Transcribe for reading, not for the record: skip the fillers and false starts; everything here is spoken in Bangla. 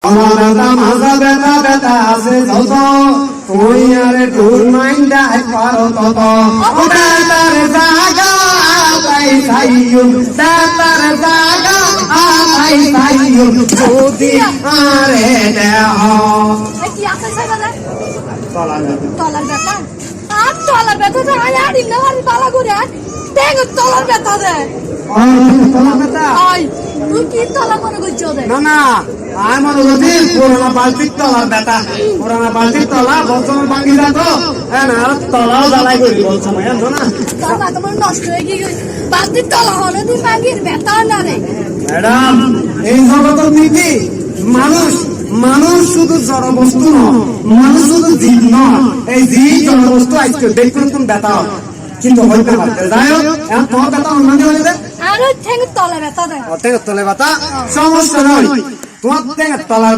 আমার বেটা মাজা বেটা বেটা আছে যত তুই আরে তোর মাইন্ডা পারো তত বেটার জাগা তাই সাইয়ু বেটার জাগা আই সাইয়ু যদি আরে দেহ কি আছে সেটা তলার বেটা আর তলার বেটা তো আয়ারি না আর বালা করে দেখ তলার বেটা দে তলার বেটা আই তুই কি তলা মনে করছিস দে না না আয় মনে করছি পুরানা বালতির তলার বেটা পুরানা বালতির তলা বর্তমান ভাঙ্গি যা তো হ্যাঁ না তলাও জ্বালাই করি বলছো না জানো না তলা তোমার নষ্ট হয়ে গিয়ে বালতির তলা হলো তুই মাগির বেটা না রে ম্যাডাম এই জগতের নীতি মানুষ মানুষ শুধু জড় বস্তু নয় মানুষ শুধু জীব নয় এই জীব জড় বস্তু আজকে দেখুন তুমি বেটা কিন্তু হইতে পারতে যাই হোক এখন তোমার বেটা অন্য হয়ে যায় আর ঠেঙ্গ তলা বেটা দে টেঙ্গের তলে বেটা সমস্যা নয় তোমার টেঙ্গের তলার